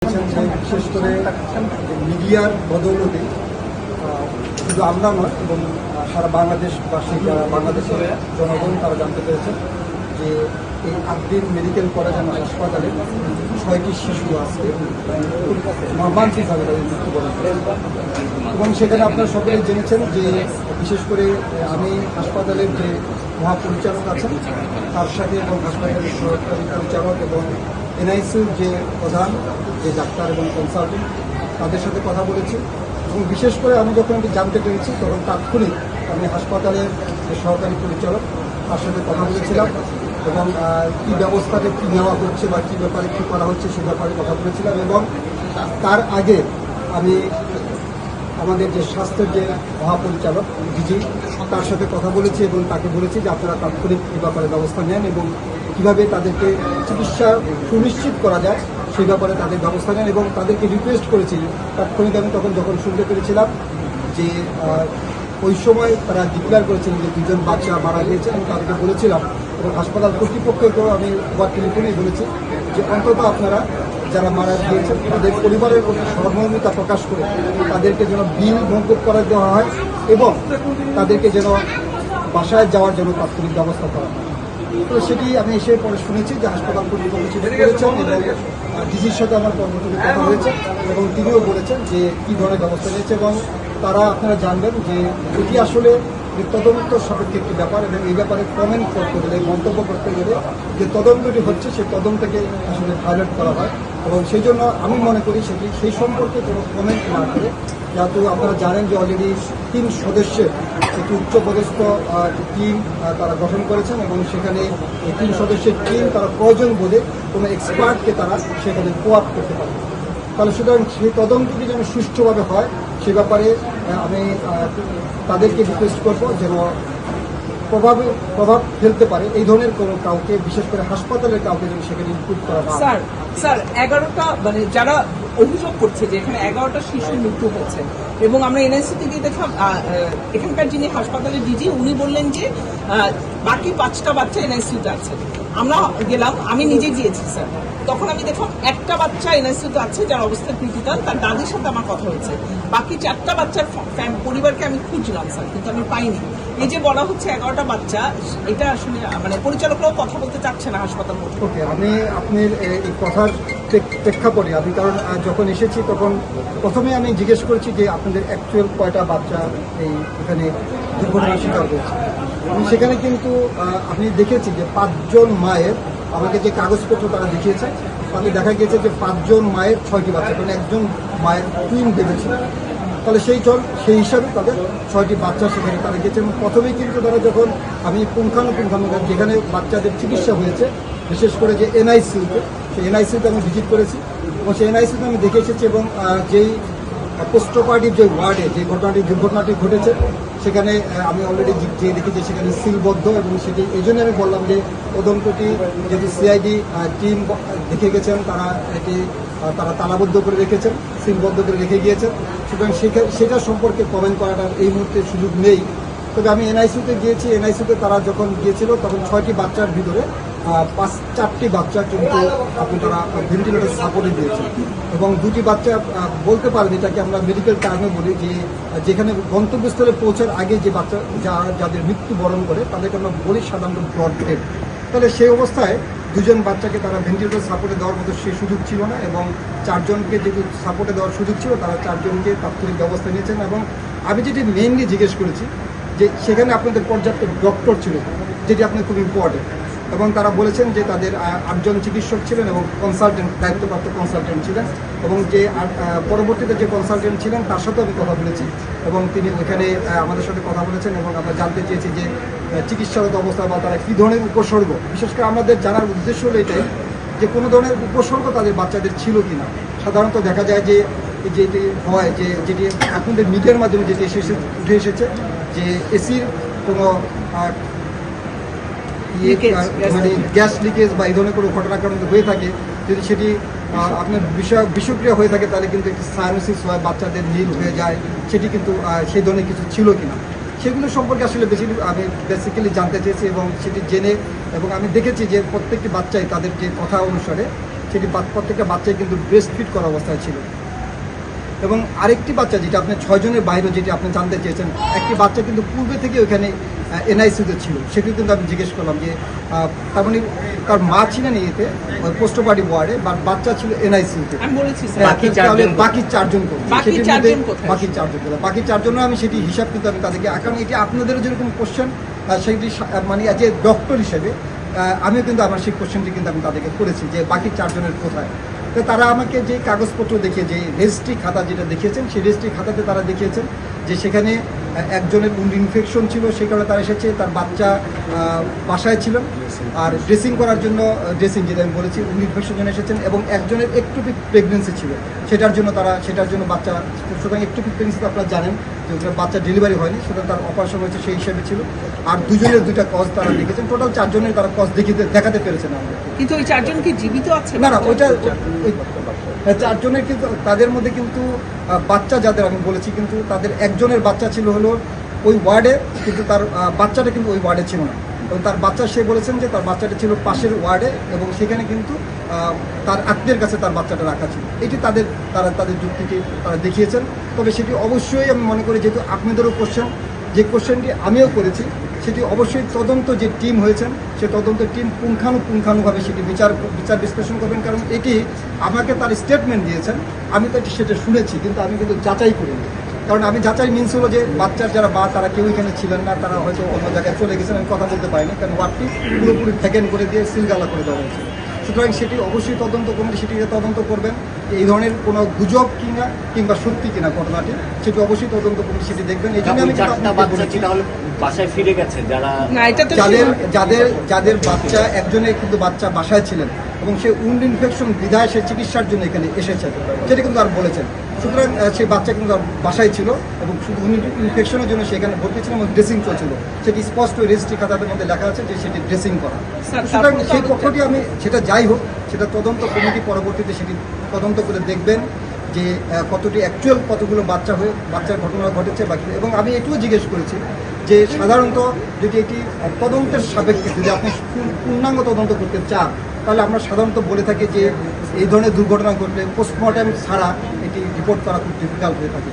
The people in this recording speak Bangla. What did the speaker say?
বিশেষ করে মিডিয়ার বদৌলতে শুধু আমরা নয় এবং সারা বাংলাদেশবাসী যারা বাংলাদেশের জনগণ তারা জানতে পেরেছেন যে এই 8 দিন মেডিকেল কলেজ এবং হাসপাতালে 6টি শিশু আজকে মর্মান্তিকভাবে তাদের মৃত্যুবরণ করে এবং সেখানে আপনারা সকলেই জেনেছেন যে বিশেষ করে আমি হাসপাতালের যে মহাপরিচালক আছেন তার সাথে এবং হাসপাতালের সরকারি পরিচালক এবং এনআইসির যে প্রধান যে ডাক্তার এবং কনসালটেন্ট তাদের সাথে কথা বলেছি এবং বিশেষ করে আমি যখন এটি জানতে পেরেছি তখন তাৎক্ষণিক আমি হাসপাতালের যে সহকারী পরিচালক তার সাথে কথা বলেছিলাম এবং কী ব্যবস্থাটা কী নেওয়া হচ্ছে বা কী ব্যাপারে কী করা হচ্ছে সে ব্যাপারে কথা বলেছিলাম এবং তার আগে আমি আমাদের যে স্বাস্থ্যের যে মহাপরিচালক ডিজি তার সাথে কথা বলেছি এবং তাকে বলেছি যে আপনারা তাৎক্ষণিক এই ব্যাপারে ব্যবস্থা নেন এবং কীভাবে তাদেরকে চিকিৎসা সুনিশ্চিত করা যায় সেই ব্যাপারে তাদের ব্যবস্থা নেন এবং তাদেরকে রিকোয়েস্ট করেছি তাৎক্ষণিক আমি যখন শুনতে পেরেছিলাম যে ওই সময় তারা ডিক্লেয়ার করেছিলেন যে 2জন বাচ্চা মারা গিয়েছেন এবং তাদেরকে বলেছিলাম এবং হাসপাতাল কর্তৃপক্ষকেও আমি ওভার টেলিফোনেই বলেছি যে অন্তত আপনারা যারা মারা গিয়েছেন তাদের পরিবারের প্রতি সহমর্মিতা প্রকাশ করে তাদেরকে যেন বিল মকুব করে দেওয়া হয় এবং তাদেরকে যেন বাসায় যাওয়ার জন্য তাৎক্ষণিক ব্যবস্থা করা হয়। তো সেটি আমি এসে পরে শুনেছি যে হাসপাতাল কর্তৃপক্ষ সেটা করেছেন এবং ডিজির সাথে আমার কর্মচারী কথা হয়েছে এবং তিনিও বলেছেন যে কী ধরনের ব্যবস্থা নিয়েছে এবং তারা আপনারা জানবেন যে এটি আসলে তদন্ত সাপেক্ষে একটি ব্যাপার এবং এই ব্যাপারে কমেন্ট করতে গেলে মন্তব্য করতে গেলে যে তদন্তটি হচ্ছে সেই তদন্তকে আসলে ভায়োলেট করা হয় এবং সেই জন্য আমি মনে করি সেটি সেই সম্পর্কে কোনো কমেন্ট না করে যেহেতু আপনারা জানেন যে অলরেডি 3 সদস্যের একটি উচ্চপদস্থ টিম তারা গঠন করেছেন এবং সেখানে এই 3 সদস্যের টিম তারা প্রয়োজন বোধে কোনো এক্সপার্টকে তারা সেখানে কোয়াপ করতে পারে তাহলে সুতরাং সেই তদন্তটি যেন সুষ্ঠুভাবে হয় সে ব্যাপারে আমি তাদেরকে রিকোয়েস্ট করবো যেন প্রভাব ফেলতে পারে এই ধরনের কোনো কাউকে বিশেষ করে হাসপাতালের কাউকে যেন সেখানে ইনক্লুড করা হয়। স্যার 11টা মানে যারা অভিযোগ করছে যে এখানে 11টা শিশুর মৃত্যু হয়েছে এবং আমরা এনআইসিতে গিয়ে দেখলাম এখানকার যিনি হাসপাতালের ডিজি উনি বললেন যে বাকি 5টা বাচ্চা এনআইসিউতে আছে। আমরা গেলাম, আমি নিজে গিয়েছি স্যার, তখন আমি দেখলাম একটা বাচ্চা এনআইসিউতে আছে যার অবস্থা ক্রিটিক্যাল, তার দাদির সাথে আমার কথা হয়েছে। বাকি 4টা বাচ্চার পরিবারকে আমি খুঁজলাম স্যার, কিন্তু আমি পাইনি। এই যে বলা হচ্ছে 11টা বাচ্চা, এটা আসলে মানে পরিচালকরাও কথা বলতে চাচ্ছে না হাসপাতাল। ওকে, আমি আপনার এই কথার প্রেক্ষাপটে আমি কারণ যখন এসেছি তখন প্রথমে আমি জিজ্ঞেস করেছি যে আপনাদের অ্যাকচুয়াল কয়টা বাচ্চা এখানে দুর্ঘটনার শিকার হয়েছে। আমি সেখানে কিন্তু আমি দেখেছি যে 5জন মায়ের আমাকে যে কাগজপত্র তারা দেখিয়েছে তাতে দেখা গিয়েছে যে 5জন মায়ের 6টি বাচ্চা, কারণ একজন মায়ের টুইন বেবি ছিল। তাহলে সেই হিসাবে তাদের 6টি বাচ্চা সেখানে তারা গিয়েছে এবং প্রথমেই কিন্তু তারা যখন আমি পুঙ্খানুপুঙ্খানুভাবে যেখানে বাচ্চাদের চিকিৎসা হয়েছে বিশেষ করে যে এনআইসিউতে, সেই এনআইসিউতে আমি ভিজিট করেছি এবং সেই এনআইসিউতে আমি দেখে এসেছি এবং যেই পোস্ট অপারেটিভ যে ওয়ার্ডে যে দুর্ঘটনাটি ঘটেছে সেখানে আমি অলরেডি যে দেখেছি সেখানে সিলবদ্ধ এবং সেটি এই জন্য আমি বললাম যে তদন্তটি যদি সিআইডি টিম দেখে গেছেন তারা তালাবদ্ধ করে রেখেছেন, সিলবদ্ধ করে রেখে গিয়েছেন, সুতরাং সেটা সম্পর্কে কমেন্ট করাটার এই মুহূর্তে সুযোগ নেই। তবে আমি এনআইসিউতে গিয়েছি, এনআইসিউতে তারা যখন গিয়েছিল তখন 6টি বাচ্চার ভিতরে 4টি বাচ্চা কিন্তু তারা ভেন্টিলেটর সাপোর্টে দিয়েছে এবং 2টি বাচ্চা বলতে পারেন এটাকে আমরা মেডিকেল টার্মে বলি যে যেখানে গন্তব্যস্থলে পৌঁছার আগে যে বাচ্চা যাদের মৃত্যুবরণ করে তাদেরকে আমরা বলি সাধারণত ব্রড ডেড। তাহলে সেই অবস্থায় 2জন বাচ্চাকে তারা ভেন্টিলেটর সাপোর্টে দেওয়ার মতো সেই সুযোগ ছিল না এবং 4জনকে যেহেতু সাপোর্টে দেওয়ার সুযোগ ছিল তারা 4জনকে তাৎক্ষণিক ব্যবস্থা নিয়েছেন এবং আমি যেটি মেইনলি জিজ্ঞেস করেছি যে সেখানে আপনাদের পর্যাপ্ত ডক্টর ছিল, যেটি আপনার খুব ইম্পর্টেন্ট, এবং তারা বলেছেন যে তাদের 8জন চিকিৎসক ছিলেন এবং কনসালটেন্ট দায়িত্বপ্রাপ্ত কনসালটেন্ট ছিলেন এবং যে পরবর্তীতে যে কনসালটেন্ট ছিলেন তার সাথেও আমি কথা বলেছি এবং তিনি ওইখানে আমাদের সাথে কথা বলেছেন এবং আমরা জানতে চেয়েছি যে চিকিৎসাগত অবস্থা বা তারা কী ধরনের উপসর্গ, বিশেষ করে আমাদের জানার উদ্দেশ্য হলো এটাই যে কোনো ধরনের উপসর্গ তাদের বাচ্চাদের ছিল কি না। সাধারণত দেখা যায় যে যেটি হয় যে যেটি আপনাদের মিডিয়ার মাধ্যমে যেটি উঠে এসেছে যে এসির কোনো মানে গ্যাস লিকেজ বা এই ধরনের কোনো ঘটনাক্রম হয়ে থাকে, যদি সেটি আপনার বিষক্রিয়া হয়ে থাকে তাহলে কিন্তু একটি সাইনোসিস হয়, বাচ্চাদের নীল হয়ে যায়, সেটি কিন্তু সেই ধরনের কিছু ছিল কিনা সেগুলো সম্পর্কে আসলে আমি বেসিক্যালি জানতে চেয়েছি এবং সেটি জেনে এবং আমি দেখেছি যে প্রত্যেকটি বাচ্চাই তাদের যে কথা অনুসারে সেটি প্রত্যেকটা বাচ্চাই কিন্তু ব্রেস্ট ফিড করা অবস্থায় ছিল। এবং আরেকটি বাচ্চা যেটা আপনি 6 জনের বাইরে যেটি আপনি জানতে চেয়েছেন, একটি বাচ্চা কিন্তু পূর্বে থেকে ওইখানে এনআইসিউতে ছিল, সেটিও কিন্তু আমি জিজ্ঞেস করলাম যে তার মানে তার মা ছিলেন ইয়েতে পোস্টপার্টি ওয়ার্ডে, বাট বাচ্চা ছিল এনআইসিউতে। আমি বলেছি স্যার বাকি চারজন বাকি চারজন কোথায়? বাকি চারজনের আমি সেটি হিসাব কিন্তু আমি তাদেরকে, কারণ এটি আপনাদেরও যেরকম কোশ্চেন সেটি মানে যে ডক্টর হিসেবে আমিও কিন্তু আমার সেই কোশ্চেনটি কিন্তু আমি তাদেরকে করেছি যে বাকি চারজনের কোথায়। তো তারা আমাকে যে কাগজপত্র দেখিয়ে, যে রেজিস্ট্রি খাতা যেটা দেখিয়েছেন, সেই রেজিস্ট্রি খাতাতে তারা দেখিয়েছেন যে সেখানে একজনের উন্ড ইনফেকশন ছিল, সেই কারণে তারা এসেছে, তার বাচ্চা বাসায় ছিল, আর ড্রেসিং করার জন্য ড্রেসিং যেটা আমি বলেছি উন্ড ইনফেকশন জন্য এসেছেন, এবং একজনের একটুপিক প্রেগনেন্সি ছিল, সেটার জন্য বাচ্চা, সুতরাং একটুপিক প্রেগনেন্সি আপনারা জানেন যে ওটা বাচ্চা ডেলিভারি হয়নি, সুতরাং তার অপারেশন হয়েছে সেই হিসেবে ছিল। আর দুজনের 2টা কজ তারা দেখেছেন, টোটাল 4 জনের তারা কজ দেখাতে পেরেছেন আমাদের। কিন্তু ওই চারজন কি জীবিত আছে? না, ওইটা 4 জনের কিন্তু তাদের মধ্যে কিন্তু বাচ্চা যাদের আমি বলেছি, কিন্তু তাদের একজনের বাচ্চা ছিল হলো ওই ওয়ার্ডে, কিন্তু তার বাচ্চাটা কিন্তু ওই ওয়ার্ডে ছিল না, এবং তার বাচ্চা সে বলেছেন যে তার বাচ্চাটা ছিল পাশের ওয়ার্ডে, এবং সেখানে কিন্তু তার আত্মীয়ের কাছে তার বাচ্চাটা রাখা ছিল। এটি তাদের যুক্তিটি তারা দেখিয়েছেন। তবে সেটি অবশ্যই আমি মনে করি, যেহেতু আপনাদেরও কোশ্চেন, যে কোশ্চেনটি আমিও করেছি, সেটি অবশ্যই তদন্ত যে টিম হয়েছেন, সে তদন্ত টিম পুঙ্খানুপুঙ্খানুভাবে সেটি বিচার বিশ্লেষণ করবেন, কারণ এটি আমাকে তার স্টেটমেন্ট দিয়েছেন, আমি তো সেটা শুনেছি, কিন্তু আমি কিন্তু যাচাই করিনি। কারণ আমি যাচাই মিনস হলো যে বাচ্চার যারা তারা কেউ এখানে ছিলেন না, তারা হয়তো অন্য জায়গায় চলে গেছেন, আমি কথা বলতে পারিনি, কারণ ওয়ার্ডটি পুরোপুরি ভ্যাকেন্ট করে দিয়ে সিলগালা করে দেওয়া হয়েছিল। সুতরাং সেটি অবশ্যই তদন্ত কমিটি সেটিকে তদন্ত করবেন, এই ধরনের কোনো গুজব কিংবা সত্যি কিনা ঘটনাটি, সেটি অবশ্যই তদন্ত কমিটি সেটি দেখবেন। এই জন্য আমি বাসায় ফিরে গেছে যাদের বাচ্চা, একজনের কিন্তু বাচ্চা বাসায় ছিলেন, এবং সে উন্ড ইনফেকশন বিধায় সে চিকিৎসার জন্য এখানে এসেছেন, যেটা কিন্তু আর বলেছেন। সুতরাং সেই বাচ্চা কিন্তু বাসায় ছিল, এবং শুধু উন্ড ইনফেকশনের জন্য সেখানে ভর্তি ছিল এবং ড্রেসিং চলছিল, সেটি স্পষ্ট রেজিস্ট্রি খাতার মধ্যে লেখা আছে যে সেটি ড্রেসিং করা। সুতরাং সেই পক্ষটি আমি, সেটা যাই হোক, সেটা তদন্ত কমিটি পরবর্তীতে সেটি তদন্ত করে দেখবেন যে কতগুলো বাচ্চার ঘটনা ঘটেছে বাকি। এবং আমি এটুও জিজ্ঞেস করেছি যে সাধারণত যদি এটি তদন্তের সাপেক্ষে যদি আপনি পূর্ণাঙ্গ তদন্ত করতে চান, তাহলে আমরা সাধারণত বলে থাকি যে এই ধরনের দুর্ঘটনা ঘটলে পোস্টমর্টেম ছাড়া এটি রিপোর্ট করা খুব ডিফিকাল্ট হয়ে থাকে।